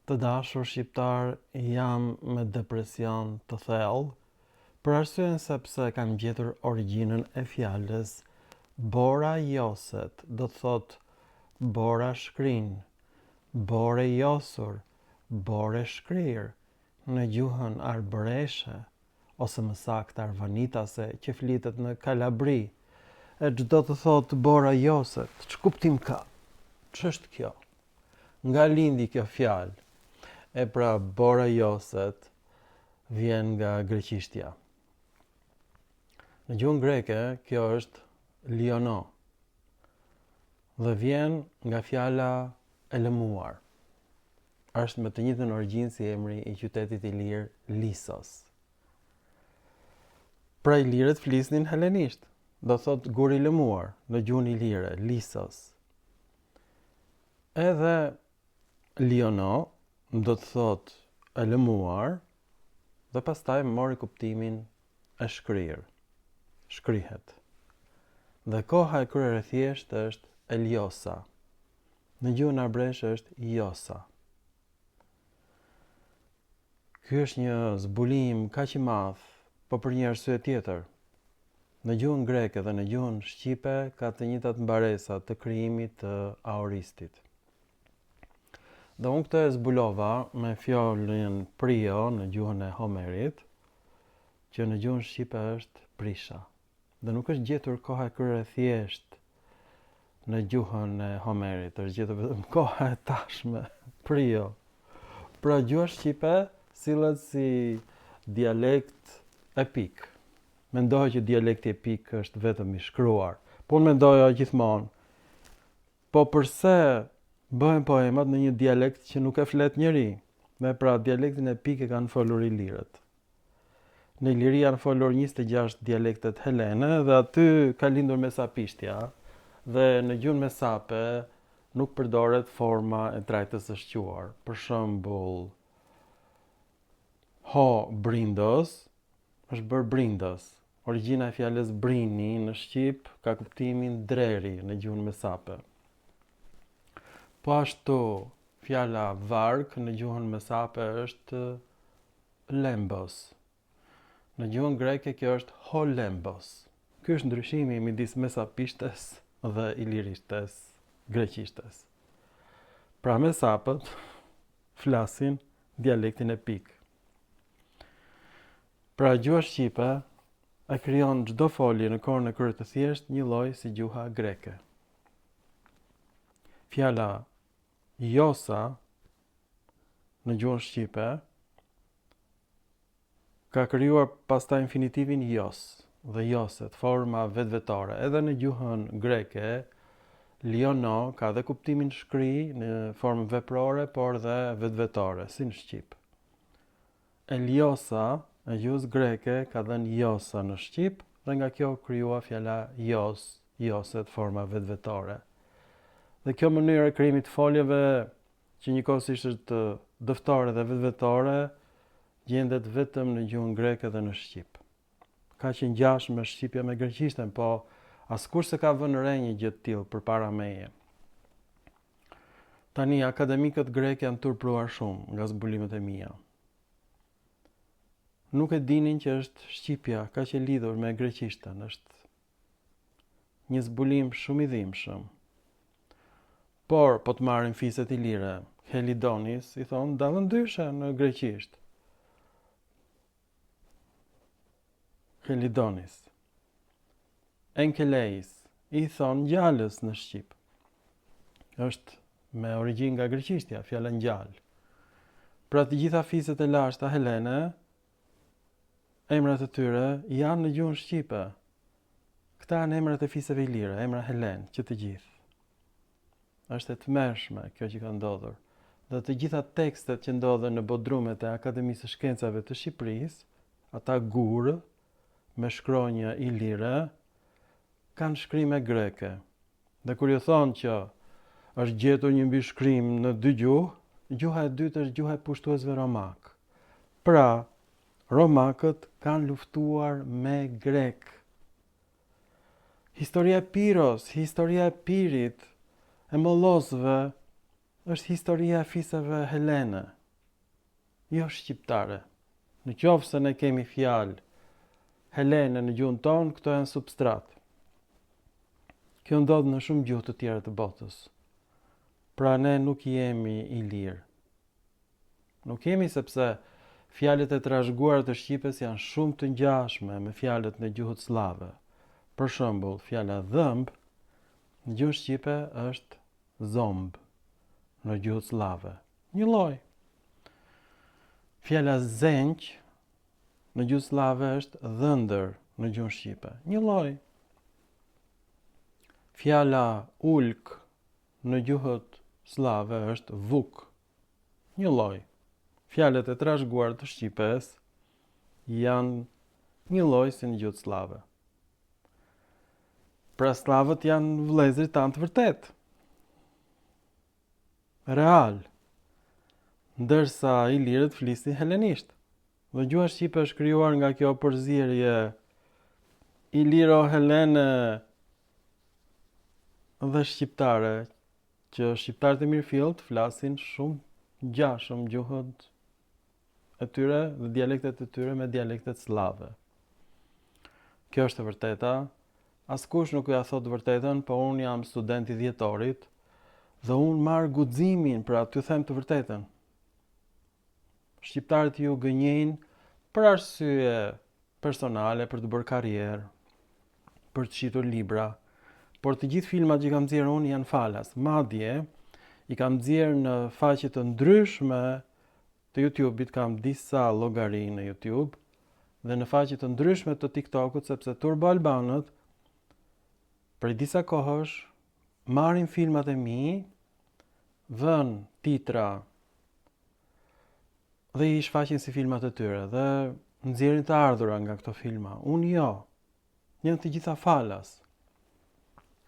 Të dashur shqiptar, jam me depresion të thellë, për arsyen sepse kam gjetur origjinën e fjalës Bora Joset, do të thot Bora shkrin, Bore Josur, Bore shkrir, në gjuhën arbëreshe, ose më saktë arvanitase që flitet në Kalabri, e çdo të thot Bora Joset, ç'kuptim ka? Ç'është kjo? Nga lindi kjo fjalë? E pra Bora Joset vjen nga greqishtja. Në gjuhën greke kjo është liono dhe vjen nga fjala e lëmuar. Është me të njëjtën origjinë si emri i qytetit i lirë Lisos. Pra ilirët flisnin helenisht, do thot gur i lëmuar në gjuhën ilire, Lisos. Edhe liono do të thot e lëmuar dhe pastaj mori kuptimin e shkrir. Shkrihet. Dhe koha e kryer e thjesht është Eliosa. Në gjuhën arbëreshe është Josa. Ky është një zbulim kaq i madh, po për një arsye tjetër. Në gjuhën greke dhe në gjuhën shqipe ka të njëjtat mbaresa të krijimit të aoristit. Dhe unë këtë e zbulova me fjalën prio në gjuhën e Homerit, që në gjuhën shqipe është prisha. Dhe nuk është gjetur koha e kryer e thjesht në gjuhën e Homerit, është gjetur vetëm koha e tashme, prio. Pra gjuha shqipe sillet si dialekt epik. Mendohet që dialekti epik është vetëm i shkruar, po unë mendoja gjithmonë. Po përse bëhen poemat në një dialekt që nuk e flet njeri? Dhe pra dialektin epik e kanë folur ilirët. Në Iliri janë folur 26 dialektet helene dhe aty ka lindur mesapishtja dhe në gjuhën mesape nuk përdoret forma e trajtës së shquar. Për shembull, ho brindos është bërë brindos. Origjina e fjalës brini në shqip ka kuptimin dreri në gjuhën mesape. Po ashtu, fjala varg në gjuhën mesape është lembos. Në gjuhën greke kjo është holembos. Ky është ndryshimi midis mesapishtes dhe ilirishtes, greqishtes. Pra mesapët flasin dialektin epik. Pra gjuha shqipe e krijon çdo folje në kohën e kryer të thjesht një lloj si gjuha greke. Fjala Josa në gjuhën shqipe ka krijuar pastaj infinitivin jos dhe joset, forma vetvetare. Edhe në gjuhën greke, liono ka dhe kuptimin shkri në formë veprore, por dhe vetvetare, si në shqip. Eliosa në gjuhës greke ka dhënë josa në shqip dhe nga kjo krijua fjala jos, joset, forma vetvetare. Dhe kjo mënyrë e krijimit të foljeve që njëkohësisht është dëftare dhe vetvetare gjendet vetëm në gjuhën greke dhe në shqip. Ka që ngjashme shqipja me greqishten, po askush se ka vënë re një gjë të tillë përpara meje. Tani akademikët grek janë turpruar shumë nga zbulimet e mia. Nuk e dinin që është shqipja kaq e lidhur me greqishten, është një zbulim shumë i dhimbshëm. Por, po të marrin fiset ilire, Helidonis i thonë dallën ndryshe në greqisht. Helidonis. Enkeleis i thonë ngjallës në shqip. Është me origjinë nga greqishtja, fjala ngjall. Pra të gjitha fiset e lashta helene, emrat e tyre janë në gjuhën shqipe. Këta janë emrat e fiseve ilire, emra helen, që të gjithë. Është e tmerrshme kjo që ka ndodhur. Dhe të gjitha tekstet që ndodhen në bodrumet e Akademisë së Shkencave të Shqipërisë, ata gurë me shkronjë ilire, kanë shkrime greke. Dhe kur ju thonë që është gjetur një mbishkrim në dy gjuhë, gjuha e dytë është gjuha e pushtuesve romak. Pra, romakët kanë luftuar me grek. Historia e Piros, historia e Pirit, e Mollosëve, është historia e fisëve helene, jo shqiptare. Në qoftë se ne kemi fjalë helene në gjuhën tonë, këto janë substrat. Kjo ndodh në shumë gjuhë të tjera të botës. Pra ne nuk jemi i lirë. Nuk jemi sepse fjalët e trashëguara të shqipes janë shumë të ngjashme me fjalët në gjuhët slave. Për shembull, fjala dhëmb në gjuhën shqipe është zomb në gjuhët slave. Një lloj. Fjala zenq në gjuhën slave është dhëndër në gjuhën shqipe. Një lloj. Fjala ulk në gjuhët slave është vuk. Një lloj. Fjalët e trashëguara të shqipes janë një lloj si në gjuhët slave. Pra slavët janë vëllezërit tanë të vërtet. Real. Ndërsa ilirët flisin helenisht. Dhe gjuha shqipe është krijuar nga kjo përzierje iliro-helene dhe shqiptare, që shqiptarët e mirëfillt flasin shumë ngjashëm gjuhët e tyre dhe dialektet e tyre me dialektet slave. Kjo është e vërteta. Askush nuk ja thot vërtetën, po unë jam student i dhjetorit dhe unë marr guximin pra t'ju them të vërtetën. Shqiptarët ju gënjejnë për arsye personale, për të bërë karrierë, për të shitur libra, por të gjithë filmat që kam nxjerrë unë janë falas. Madje i kam nxjerrë në faqe të ndryshme të YouTube-it, kam disa llogari në YouTube dhe në faqe të ndryshme të TikTok-ut, sepse turbo albanët prej disa kohësh marrin filmat e mi, vën titra dhe i shfaqin si filmat e tyre dhe nxjerrin të ardhura nga këto filma. Unë jo. Janë të gjitha falas.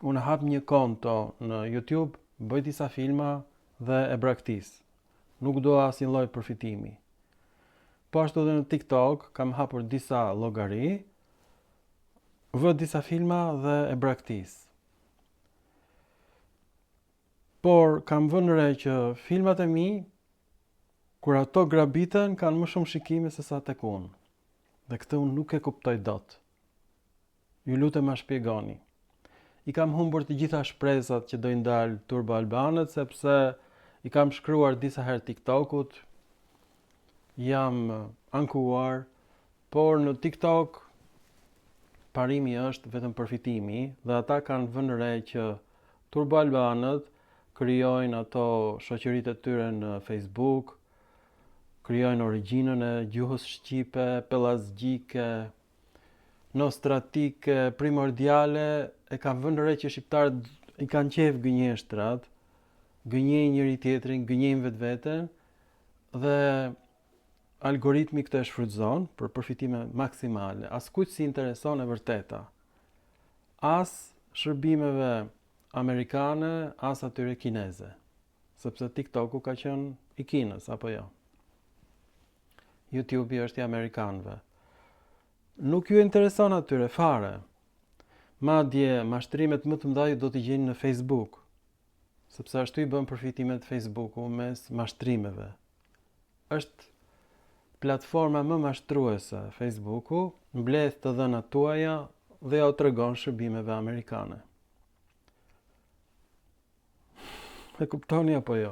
Unë hap një konto në YouTube, bëj disa filma dhe e braktis. Nuk do asnjë lloj përfitimi. Po ashtu edhe në TikTok kam hapur disa llogari, vë disa filma dhe e braktis. Por kam vënë re që filmat e mi, kur ato grabiten, kanë më shumë shikime se sa tek unë. Dhe këtë unë nuk e kuptoj dot. Ju lutem ma shpjegoni. I kam humbur të gjitha shpresat që dojnë dalë turbo albanët, sepse i kam shkruar disa herë TikTok-ut, jam ankuar, por në TikTok parimi është vetëm përfitimi dhe ata kanë vënë re që turbo albanët krijojnë ato shoqëritë e tyre në Facebook, krijojnë origjinën e gjuhës shqipe, pellazgjike, nostratike, primordiale, e kanë vënë re që shqiptarët i kanë qef gënjeshtrat, gënjejnë njëri tjetrin, gënjejnë vetveten dhe algoritmi këtë e shfrytëzon për përfitime maksimale. Askujt si intereson e vërteta. As shërbimeve amerikane, as atyre kineze. Sepse TikTok-u ka qenë i Kinës, apo jo. YouTube-i është i amerikanëve. Nuk ju intereson atyre fare. Madje mashtrimet më të mëdha do t'i gjeni në Facebook. Sepse ashtu i bën përfitimet Facebook-u mes mashtrimeve. Është platforma më mashtruese Facebook-u, mbledh të dhënat tuaja dhe ja u tregon shërbimeve amerikane. E kuptoni apo jo?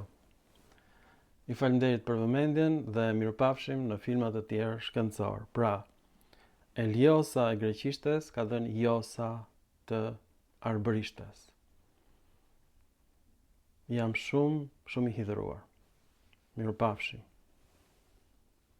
Ju falenderit për vëmendjen dhe mirupafshim në filma të tjerë shkencor. Pra, Eliosa e greqishtes ka dhënë Josa të arbërishtes. Jam shumë i hidhëruar. Mirupafshim.